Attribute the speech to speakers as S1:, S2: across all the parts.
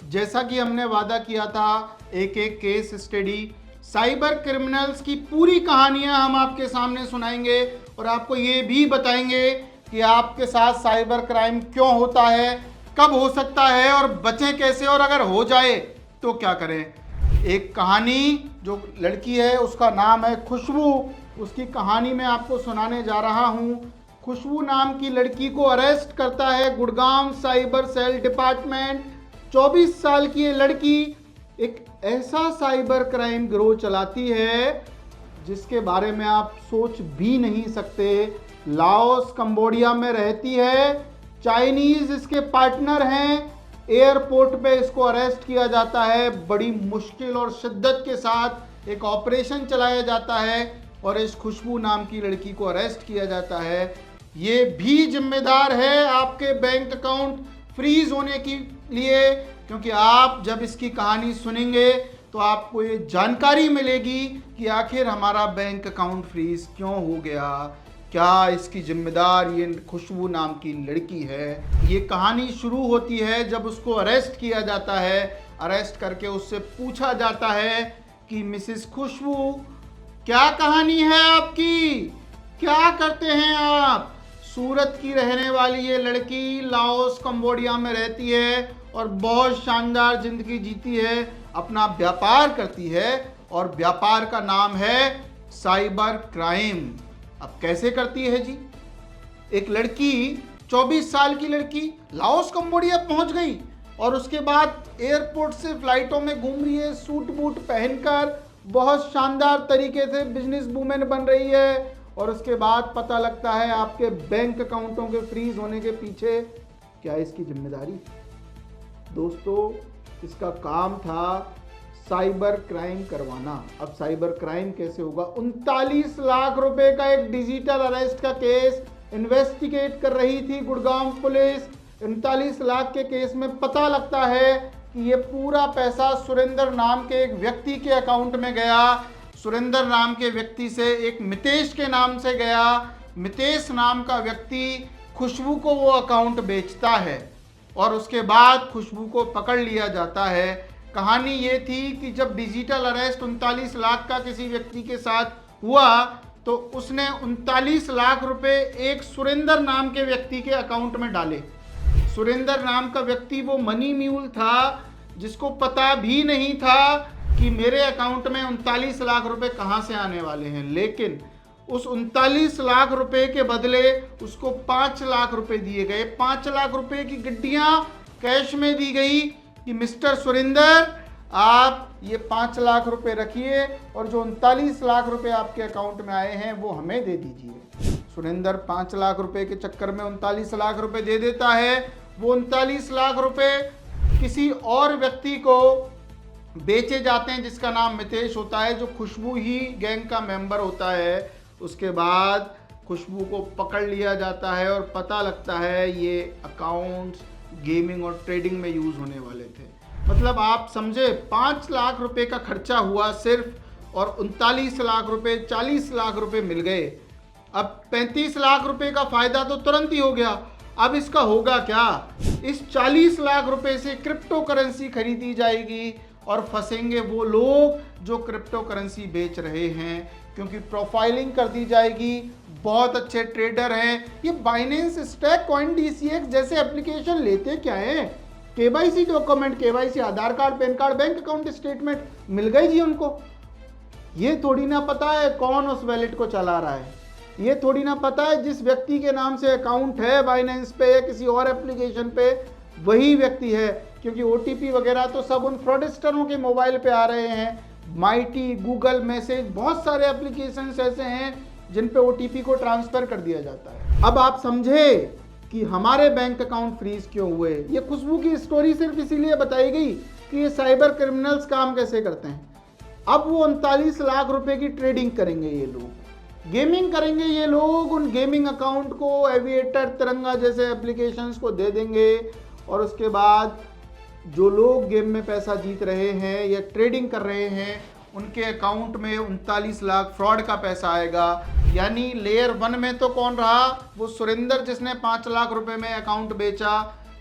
S1: जैसा कि हमने वादा किया था, एक एक केस स्टडी साइबर क्रिमिनल्स की पूरी कहानियां हम आपके सामने सुनाएंगे और आपको ये भी बताएंगे कि आपके साथ साइबर क्राइम क्यों होता है, कब हो सकता है और बचें कैसे, और अगर हो जाए तो क्या करें। एक कहानी, जो लड़की है उसका नाम है खुशबू, उसकी कहानी मैं आपको सुनाने जा रहा हूं। खुशबू नाम की लड़की को अरेस्ट करता है गुड़गांव साइबर सेल डिपार्टमेंट। 24 साल की ये लड़की एक ऐसा साइबर क्राइम गिरोह चलाती है जिसके बारे में आप सोच भी नहीं सकते। लाओस कंबोडिया में रहती है, चाइनीज इसके पार्टनर हैं। एयरपोर्ट पे इसको अरेस्ट किया जाता है, बड़ी मुश्किल और शिद्दत के साथ एक ऑपरेशन चलाया जाता है और इस खुशबू नाम की लड़की को अरेस्ट किया जाता है। ये भी जिम्मेदार है आपके बैंक अकाउंट फ्रीज होने के लिए, क्योंकि आप जब इसकी कहानी सुनेंगे तो आपको ये जानकारी मिलेगी कि आखिर हमारा बैंक अकाउंट फ्रीज क्यों हो गया। क्या इसकी जिम्मेदार ये खुशबू नाम की लड़की है। ये कहानी शुरू होती है जब उसको अरेस्ट किया जाता है। अरेस्ट करके उससे पूछा जाता है कि मिसेस खुशबू, क्या कहानी है आपकी, क्या करते हैं आप। सूरत की रहने वाली ये लड़की लाओस कंबोडिया में रहती है और बहुत शानदार जिंदगी जीती है, अपना व्यापार करती है और व्यापार का नाम है साइबर क्राइम। अब कैसे करती है जी। एक लड़की, 24 साल की लड़की लाओस कंबोडिया पहुंच गई और उसके बाद एयरपोर्ट से फ्लाइटों में घूम रही है, सूट बूट पहनकर बहुत शानदार तरीके से बिजनेस वूमेन बन रही है। और उसके बाद पता लगता है आपके बैंक अकाउंटों के फ्रीज होने के पीछे क्या इसकी जिम्मेदारी। दोस्तों, इसका काम था साइबर क्राइम करवाना। अब साइबर क्राइम कैसे होगा। 39 लाख रुपए का एक डिजिटल अरेस्ट का केस इन्वेस्टिगेट कर रही थी गुड़गांव पुलिस। 39 लाख के केस में पता लगता है कि ये पूरा पैसा सुरेंद्र नाम के एक व्यक्ति के अकाउंट में गया। सुरेंद्र नाम के व्यक्ति से एक मितेश के नाम से गया। मितेश नाम का व्यक्ति खुशबू को वो अकाउंट बेचता है और उसके बाद खुशबू को पकड़ लिया जाता है। कहानी ये थी कि जब डिजिटल अरेस्ट 39 लाख का किसी व्यक्ति के साथ हुआ तो उसने 39 लाख रुपए एक सुरेंद्र नाम के व्यक्ति के अकाउंट में डाले। सुरेंद्र नाम का व्यक्ति वो मनी म्यूल था जिसको पता भी नहीं था कि मेरे अकाउंट में 39 लाख रुपए कहाँ से आने वाले हैं, लेकिन उस 39 लाख रुपए के बदले उसको 5 लाख रुपए दिए गए। 5 लाख रुपए की गड्डियां कैश में दी गई कि मिस्टर सुरेंद्र, आप ये 5 लाख रुपए रखिए और जो 39 लाख रुपए आपके अकाउंट में आए हैं वो हमें दे दीजिए। सुरेंद्र 5 लाख रुपए के चक्कर में 39 लाख रुपए दे देता है। वो 39 लाख रुपए किसी और व्यक्ति को बेचे जाते हैं जिसका नाम मितेश होता है, जो खुशबू ही गैंग का मेंबर होता है। उसके बाद खुशबू को पकड़ लिया जाता है और पता लगता है ये अकाउंट्स गेमिंग और ट्रेडिंग में यूज होने वाले थे। मतलब आप समझे, 5 लाख रुपए का खर्चा हुआ सिर्फ, और 39 लाख रुपए, 40 लाख रुपए मिल गए। अब 35 लाख रुपए का फायदा तो तुरंत ही हो गया। अब इसका होगा क्या। इस 40 लाख रुपए से क्रिप्टो करेंसी खरीदी जाएगी और फंसेंगे वो लोग जो क्रिप्टो करेंसी बेच रहे हैं, क्योंकि प्रोफाइलिंग कर दी जाएगी। बहुत अच्छे ट्रेडर हैं ये। बाइनेंस, स्टैक, कॉइन डीसीएक्स जैसे एप्लीकेशन लेते क्या है, KYC document, KYC Aadhaar card, PAN card, bank account statement मिल गई जी उनको। ये थोड़ी ना पता है कौन उस वैलेट को चला रहा है। ये थोड़ी ना पता है जिस व्यक्ति के नाम से अकाउंट है बाइनेंस पे या किसी और एप्लीकेशन पे वही व्यक्ति है, क्योंकि ओटीपी वगैरह तो सब उन फ्रॉडस्टरों के मोबाइल पे आ रहे हैं। माइटी, गूगल मैसेज, बहुत सारे एप्लीकेशंस ऐसे हैं जिन पे ओटीपी को ट्रांसफर कर दिया जाता है। अब आप समझे कि हमारे बैंक अकाउंट फ्रीज क्यों हुए। ये खुशबू की स्टोरी सिर्फ इसीलिए बताई गई कि ये साइबर क्रिमिनल्स काम कैसे करते हैं। अब वो 39 लाख रुपए की ट्रेडिंग करेंगे ये लोग, गेमिंग करेंगे ये लोग। उन गेमिंग अकाउंट को एविएटर, तिरंगा जैसे एप्लीकेशंस को दे देंगे और उसके बाद जो लोग गेम में पैसा जीत रहे हैं या ट्रेडिंग कर रहे हैं उनके अकाउंट में 39 लाख फ्रॉड का पैसा आएगा। यानी लेयर 1 में तो कौन रहा, वो सुरेंद्र जिसने 5 लाख रुपए में अकाउंट बेचा।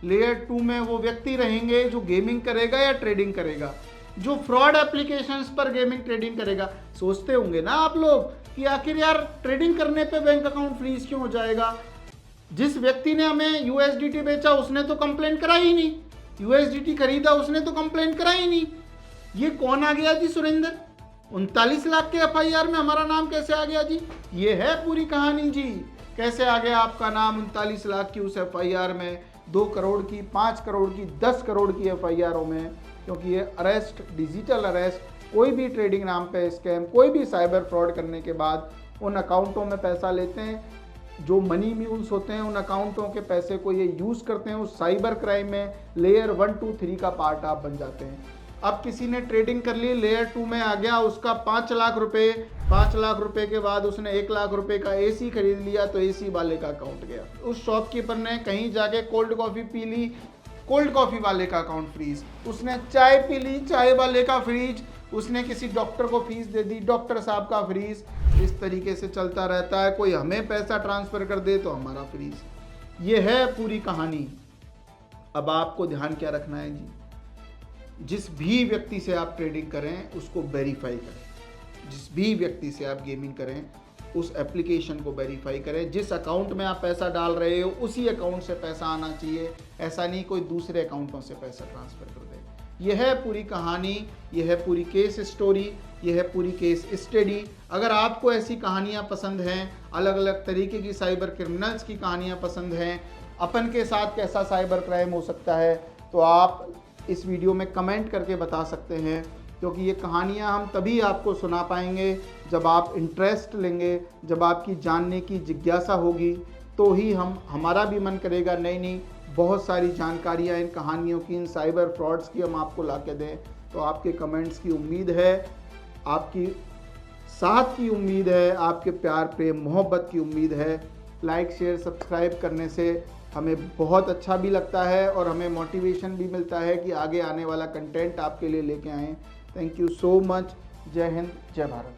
S1: लेयर 2 में वो व्यक्ति रहेंगे जो गेमिंग करेगा या ट्रेडिंग करेगा, जो फ्रॉड एप्लीकेशंस पर गेमिंग ट्रेडिंग करेगा। सोचते होंगे ना आप लोग कि आखिर यार ट्रेडिंग करने पे बैंक अकाउंट फ्रीज क्यों हो जाएगा। जिस व्यक्ति ने हमें यूएसडीटी बेचा उसने तो कंप्लेंट कराई ही नहीं, यूएसडीटी खरीदा उसने तो कंप्लेंट कराई ही नहीं। ये कौन आ गया जी सुरेंद्र, 39 लाख के एफआईआर में हमारा नाम कैसे आ गया जी? ये है पूरी कहानी जी, कैसे आ गया आपका नाम 39 लाख की उस एफआईआर में, 2 करोड़ की, 5 करोड़ की, 10 करोड़ की एफआईआरों में। क्योंकि ये अरेस्ट, डिजिटल अरेस्ट, कोई भी ट्रेडिंग नाम पे स्कैम, कोई भी साइबर फ्रॉड करने के बाद उन अकाउंटों में पैसा लेते हैं, जो मनी म्यूल्स होते हैं उन अकाउंटों के पैसे को ये यूज़ करते हैं, उस साइबर क्राइम में लेयर 1, 2, 3 का पार्ट आप बन जाते हैं। अब किसी ने ट्रेडिंग कर ली, लेयर 2 में आ गया, उसका 5 लाख रुपए, 5 लाख रुपए के बाद उसने 1 लाख रुपए का एसी खरीद लिया, तो एसी वाले का अकाउंट गया। उस शॉपकीपर ने कहीं जाके कोल्ड कॉफ़ी पी ली, कोल्ड कॉफ़ी वाले का अकाउंट फ्रीज। उसने चाय पी ली, चाय वाले का फ्रीज। उसने किसी डॉक्टर को फीस दे दी, डॉक्टर साहब का फ्रीज। इस तरीके से चलता रहता है। कोई हमें पैसा ट्रांसफ़र कर दे तो हमारा फ्रीज। ये है पूरी कहानी। अब आपको ध्यान क्या रखना है जी, जिस भी व्यक्ति से आप ट्रेडिंग करें उसको वेरीफाई करें। जिस भी व्यक्ति से आप गेमिंग करें उस एप्लीकेशन को वेरीफाई करें। जिस अकाउंट में आप पैसा डाल रहे हो उसी अकाउंट से पैसा आना चाहिए, ऐसा नहीं कोई दूसरे अकाउंटों से पैसा ट्रांसफ़र कर दे। यह है पूरी कहानी, यह है पूरी केस स्टोरी, यह है पूरी केस स्टडी। अगर आपको ऐसी कहानियाँ पसंद हैं, अलग अलग तरीके की साइबर क्रिमिनल्स की कहानियाँ पसंद हैं, अपन के साथ कैसा साइबर क्राइम हो सकता है, तो आप इस वीडियो में कमेंट करके बता सकते हैं। क्योंकि ये कहानियाँ हम तभी आपको सुना पाएंगे जब आप इंटरेस्ट लेंगे, जब आपकी जानने की जिज्ञासा होगी, तो ही हमारा भी मन करेगा नहीं बहुत सारी जानकारियाँ इन कहानियों की, इन साइबर फ्रॉड्स की हम आपको ला के दें। तो आपके कमेंट्स की उम्मीद है, आपकी साथ की उम्मीद है, आपके प्यार प्रेम मोहब्बत की उम्मीद है। लाइक शेयर सब्सक्राइब करने से हमें बहुत अच्छा भी लगता है और हमें मोटिवेशन भी मिलता है कि आगे आने वाला कंटेंट आपके लिए लेके आएँ। Thank you so much. जय हिंद, जय भारत।